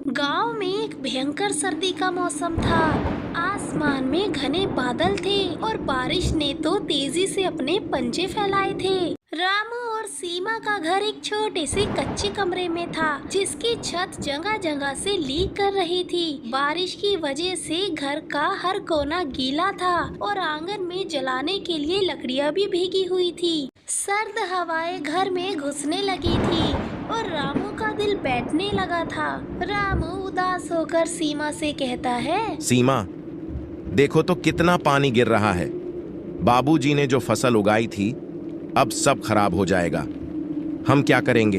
गांव में एक भयंकर सर्दी का मौसम था। आसमान में घने बादल थे और बारिश ने तो तेजी से अपने पंजे फैलाए थे। रामू और सीमा का घर एक छोटे से कच्चे कमरे में था, जिसकी छत जगह जगह से लीक कर रही थी। बारिश की वजह से घर का हर कोना गीला था और आंगन में जलाने के लिए लकड़ियां भी भीगी हुई थी। सर्द हवाएं घर में घुसने लगी थी और रामू का दिल बैठने लगा था। रामू उदास होकर सीमा से कहता है, सीमा, देखो तो कितना पानी गिर रहा है। बाबूजी ने जो फसल उगाई थी अब सब खराब हो जाएगा। हम क्या करेंगे?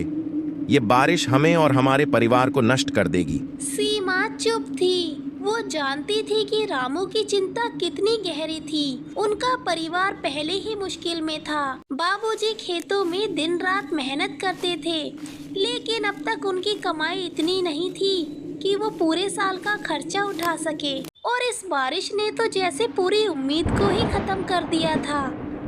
ये बारिश हमें और हमारे परिवार को नष्ट कर देगी। सीमा चुप थी। वो जानती थी कि रामू की चिंता कितनी गहरी थी। उनका परिवार पहले ही मुश्किल में था। बाबूजी खेतों में दिन रात मेहनत करते थे, लेकिन अब तक उनकी कमाई इतनी नहीं थी कि वो पूरे साल का खर्चा उठा सके। और इस बारिश ने तो जैसे पूरी उम्मीद को ही खत्म कर दिया था।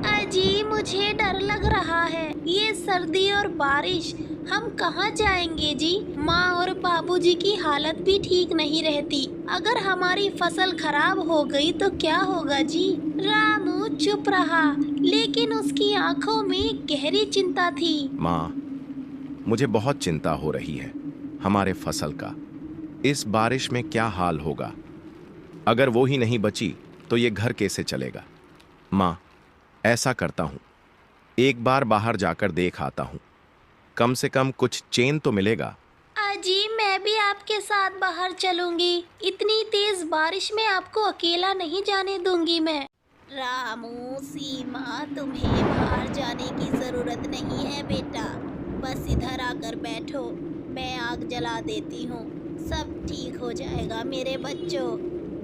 अजी, मुझे डर लग रहा है। ये सर्दी और बारिश, हम कहाँ जाएंगे जी? माँ और बाबूजी की हालत भी ठीक नहीं रहती। अगर हमारी फसल खराब हो गई तो क्या होगा जी? रामू चुप रहा, लेकिन उसकी आंखों में गहरी चिंता थी। माँ, मुझे बहुत चिंता हो रही है हमारे फसल का। इस बारिश में क्या हाल होगा? अगर वो ही नहीं बची तो ये घर कैसे चलेगा? माँ, ऐसा करता हूँ, एक बार बाहर जाकर देख आता हूँ, कम से कम कुछ चैन तो मिलेगा। अजी, मैं भी आपके साथ बाहर चलूंगी। इतनी तेज बारिश में आपको अकेला नहीं जाने दूंगी मैं। रामू, सीमा, तुम्हें बाहर जाने की जरूरत नहीं है बेटा। बस इधर आकर बैठो, मैं आग जला देती हूँ। सब ठीक हो जाएगा मेरे बच्चों।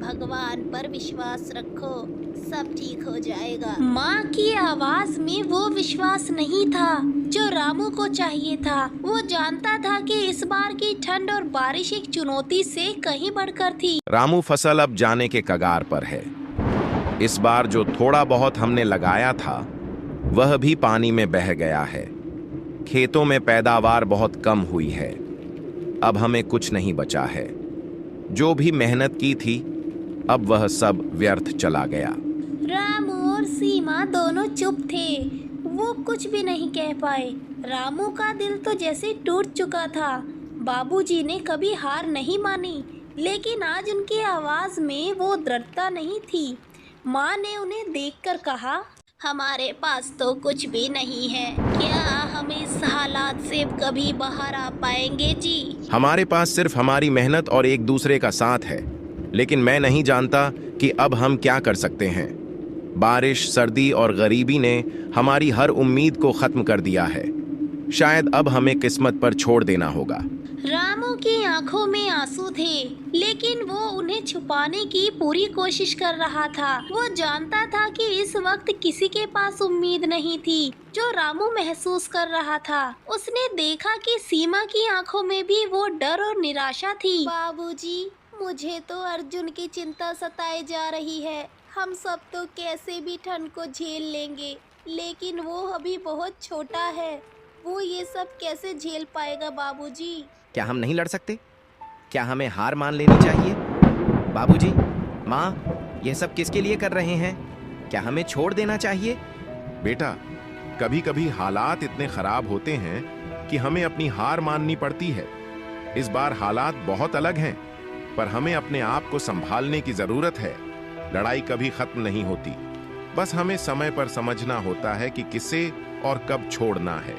भगवान पर विश्वास रखो, सब ठीक हो जाएगा। माँ की आवाज में वो विश्वास नहीं था जो रामू को चाहिए था। वो जानता था कि इस बार की ठंड और बारिश एक चुनौती से कहीं बढ़कर थी। रामू, फसल अब जाने के कगार पर है। इस बार जो थोड़ा बहुत हमने लगाया था वह भी पानी में बह गया है। खेतों में पैदावार बहुत कम हुई है। अब हमें कुछ नहीं बचा है। जो भी मेहनत की थी अब वह सब व्यर्थ चला गया। रामू और सीमा दोनों चुप थे। वो कुछ भी नहीं कह पाए। रामू का दिल तो जैसे टूट चुका था। बाबूजी ने कभी हार नहीं मानी, लेकिन आज उनकी आवाज में वो दृढ़ता नहीं थी। माँ ने उन्हें देखकर कहा, हमारे पास तो कुछ भी नहीं है। क्या हम इस हालात से कभी बाहर आ पाएंगे जी? हमारे पास सिर्फ हमारी मेहनत और एक दूसरे का साथ है, लेकिन मैं नहीं जानता कि अब हम क्या कर सकते हैं। बारिश, सर्दी और गरीबी ने हमारी हर उम्मीद को खत्म कर दिया है। शायद अब हमें किस्मत पर छोड़ देना होगा। रामू की आंखों में आंसू थे, लेकिन वो उन्हें छुपाने की पूरी कोशिश कर रहा था। वो जानता था कि इस वक्त किसी के पास उम्मीद नहीं थी जो रामू महसूस कर रहा था। उसने देखा कि सीमा की आंखों में भी वो डर और निराशा थी। बाबूजी, मुझे तो अर्जुन की चिंता सताए जा रही है। हम सब तो कैसे भी ठंड को झेल लेंगे, लेकिन वो अभी बहुत छोटा है। वो ये सब कैसे झेल पाएगा बाबूजी? क्या हम नहीं लड़ सकते? क्या हमें हार मान लेनी चाहिए? बाबूजी, माँ, यह सब किसके लिए कर रहे हैं? क्या हमें छोड़ देना चाहिए? बेटा, कभी कभी हालात इतने खराब होते हैं कि हमें अपनी हार माननी पड़ती है। इस बार हालात बहुत अलग हैं, पर हमें अपने आप को संभालने की जरूरत है। लड़ाई कभी खत्म नहीं होती। बस हमें समय पर समझना होता है कि किसे और कब छोड़ना है।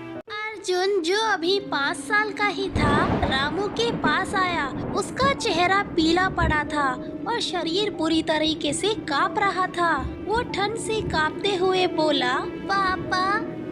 अर्जुन, जो अभी 5 साल का ही था, रामू के पास आया। उसका चेहरा पीला पड़ा था और शरीर पूरी तरीके से कांप रहा था। वो ठंड से कांपते हुए बोला, पापा,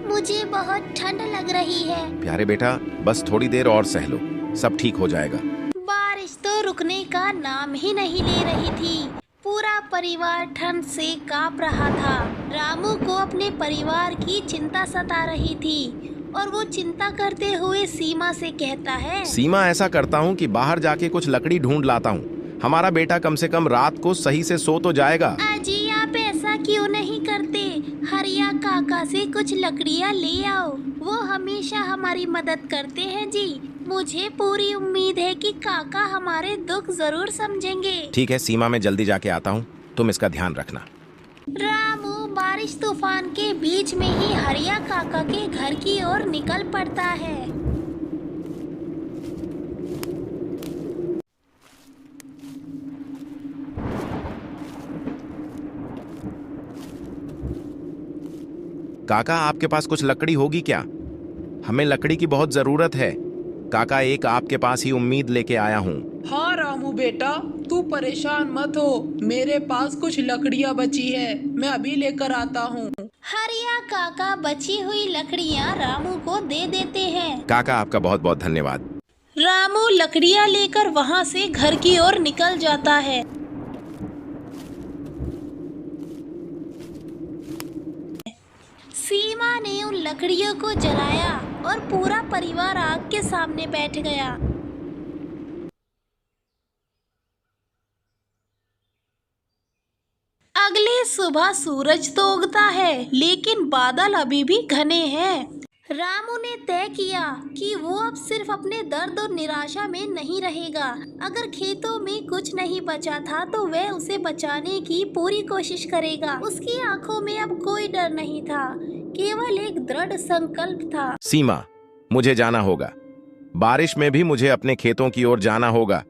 मुझे बहुत ठंड लग रही है। प्यारे बेटा, बस थोड़ी देर और सह लो, सब ठीक हो जाएगा। बारिश तो रुकने का नाम ही नहीं ले रही थी। पूरा परिवार ठंड से कांप रहा था। रामू को अपने परिवार की चिंता सता रही थी और वो चिंता करते हुए सीमा से कहता है, सीमा, ऐसा करता हूँ कि बाहर जाके कुछ लकड़ी ढूंढ लाता हूँ। हमारा बेटा कम से कम रात को सही से सो तो जाएगा। अजी, आप ऐसा क्यों नहीं करते? हरिया हरिया काका से कुछ लकड़ियाँ ले आओ, वो हमेशा हमारी मदद करते हैं जी। मुझे पूरी उम्मीद है कि काका हमारे दुख जरूर समझेंगे। ठीक है सीमा, मैं जल्दी जाके आता हूँ, तुम इसका ध्यान रखना। रामू बारिश तूफान के बीच में ही हरिया काका के घर की ओर निकल पड़ता है। काका आपके पास कुछ लकड़ी होगी क्या? हमें लकड़ी की बहुत जरूरत है। काका एक आपके पास ही उम्मीद लेके आया हूँ। हाँ रामू बेटा, तू परेशान मत हो, मेरे पास कुछ लकड़ियाँ बची है, मैं अभी लेकर आता हूँ। हरिया काका बची हुई लकड़ियाँ रामू को दे देते हैं। काका आपका बहुत बहुत धन्यवाद। रामू लकड़ियाँ लेकर वहाँ से घर की ओर निकल जाता है। सीमा ने उन लकड़ियों को जलाया और पूरा परिवार आग के सामने बैठ गया। अगले सुबह सूरज तो उगता है, लेकिन बादल अभी भी घने हैं। रामू ने तय किया कि वो अब सिर्फ अपने दर्द और निराशा में नहीं रहेगा। अगर खेतों में कुछ नहीं बचा था तो वह उसे बचाने की पूरी कोशिश करेगा। उसकी आंखों में अब कोई डर नहीं था, केवल एक दृढ़ संकल्प था। सीमा, मुझे जाना होगा। बारिश में भी मुझे अपने खेतों की ओर जाना होगा।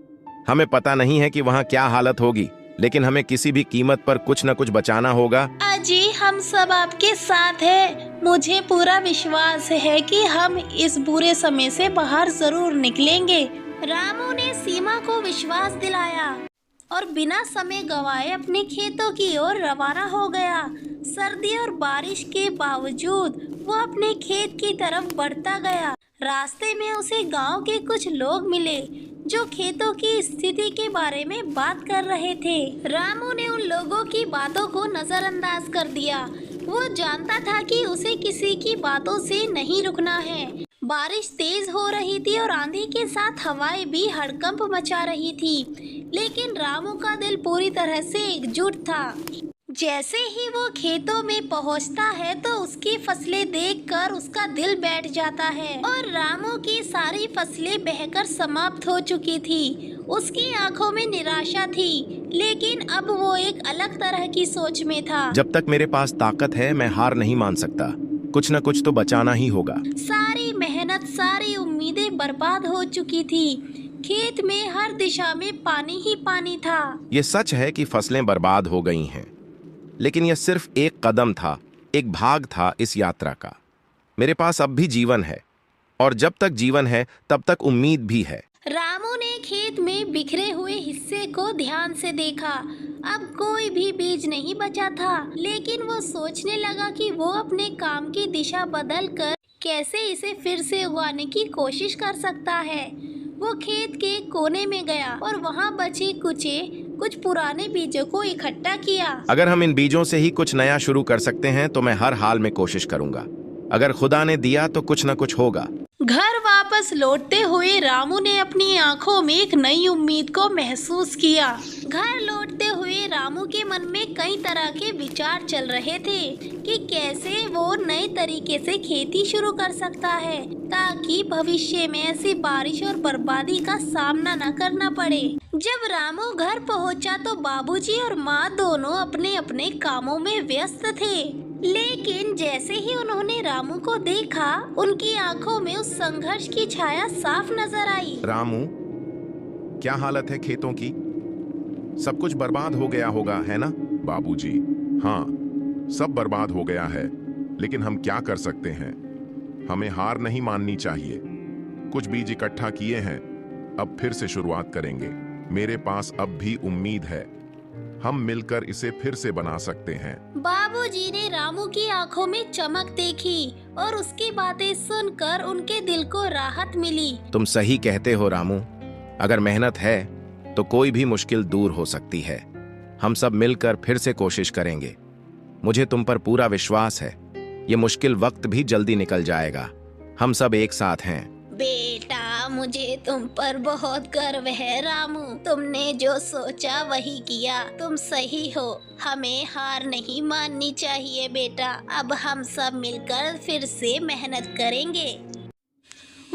हमें पता नहीं है कि वहाँ क्या हालत होगी, लेकिन हमें किसी भी कीमत पर कुछ न कुछ बचाना होगा। अजी, हम सब आपके साथ हैं। मुझे पूरा विश्वास है कि हम इस बुरे समय से बाहर जरूर निकलेंगे। रामू ने सीमा को विश्वास दिलाया और बिना समय गवाए अपने खेतों की ओर रवाना हो गया। सर्दी और बारिश के बावजूद वो अपने खेत की तरफ बढ़ता गया। रास्ते में उसे गांव के कुछ लोग मिले जो खेतों की स्थिति के बारे में बात कर रहे थे। रामू ने उन लोगों की बातों को नजरअंदाज कर दिया। वो जानता था कि उसे किसी की बातों से नहीं रुकना है। बारिश तेज हो रही थी और आंधी के साथ हवाएं भी हड़कंप मचा रही थी, लेकिन रामू का दिल पूरी तरह से एकजुट था। जैसे ही वो खेतों में पहुंचता है तो उसकी फसलें देखकर उसका दिल बैठ जाता है और रामू की सारी फसलें बहकर समाप्त हो चुकी थी। उसकी आंखों में निराशा थी, लेकिन अब वो एक अलग तरह की सोच में था। जब तक मेरे पास ताकत है मैं हार नहीं मान सकता। कुछ न कुछ तो बचाना ही होगा। सारी मेहनत, सारी उम्मीदें बर्बाद हो चुकी थी। खेत में हर दिशा में पानी ही पानी था। ये सच है कि फसलें बर्बाद हो गई हैं, लेकिन यह सिर्फ एक कदम था, एक भाग था इस यात्रा का। मेरे पास अब भी जीवन है, और जब तक जीवन है तब तक उम्मीद भी है। रामू ने खेत में बिखरे हुए हिस्से को ध्यान से देखा। अब कोई भी बीज नहीं बचा था, लेकिन वो सोचने लगा कि वो अपने काम की दिशा बदलकर कैसे इसे फिर से उगाने की कोशिश कर सकता है। वो खेत के कोने में गया और वहाँ बचे कुछ पुराने बीजों को इकट्ठा किया। अगर हम इन बीजों से ही कुछ नया शुरू कर सकते हैं तो मैं हर हाल में कोशिश करूंगा। अगर खुदा ने दिया तो कुछ न कुछ होगा। घर वापस लौटते हुए रामू ने अपनी आंखों में एक नई उम्मीद को महसूस किया। घर लौटते हुए रामू के मन में कई तरह के विचार चल रहे थे कि कैसे वो नए तरीके से खेती शुरू कर सकता है ताकि भविष्य में ऐसी बारिश और बर्बादी का सामना न करना पड़े। जब रामू घर पहुंचा तो बाबूजी और माँ दोनों अपने अपने कामों में व्यस्त थे, लेकिन जैसे ही उन्होंने रामू को देखा, उनकी आंखों में उस संघर्ष की छाया साफ नजर आई। रामू, क्या हालत है खेतों की? सब कुछ बर्बाद हो गया होगा, है ना? बाबूजी, हाँ, सब बर्बाद हो गया है, लेकिन हम क्या कर सकते हैं? हमें हार नहीं माननी चाहिए। कुछ बीज इकट्ठा किए हैं, अब फिर से शुरुआत करेंगे। मेरे पास अब भी उम्मीद है, हम मिलकर इसे फिर से बना सकते हैं। बाबूजी ने रामू की आंखों में चमक देखी और उसकी बातें सुनकर उनके दिल को राहत मिली। तुम सही कहते हो रामू, अगर मेहनत है तो कोई भी मुश्किल दूर हो सकती है। हम सब मिलकर फिर से कोशिश करेंगे। मुझे तुम पर पूरा विश्वास है। ये मुश्किल वक्त भी जल्दी निकल जाएगा। हम सब एक साथ हैं। बेटा, मुझे तुम पर बहुत गर्व है रामू। तुमने जो सोचा वही किया। तुम सही हो। हमें हार नहीं माननी चाहिए बेटा। अब हम सब मिलकर फिर से मेहनत करेंगे।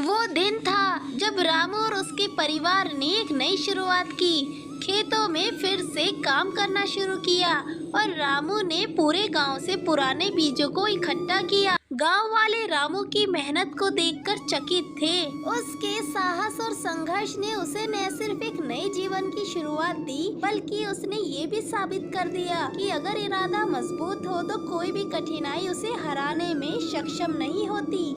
वो दिन था जब रामू और उसके परिवार ने एक नई शुरुआत की। खेतों में फिर से काम करना शुरू किया और रामू ने पूरे गांव से पुराने बीजों को इकट्ठा किया। गांव वाले रामू की मेहनत को देखकर चकित थे। उसके साहस और संघर्ष ने उसे न सिर्फ एक नए जीवन की शुरुआत दी, बल्कि उसने ये भी साबित कर दिया कि अगर इरादा मजबूत हो तो कोई भी कठिनाई उसे हराने में सक्षम नहीं होती।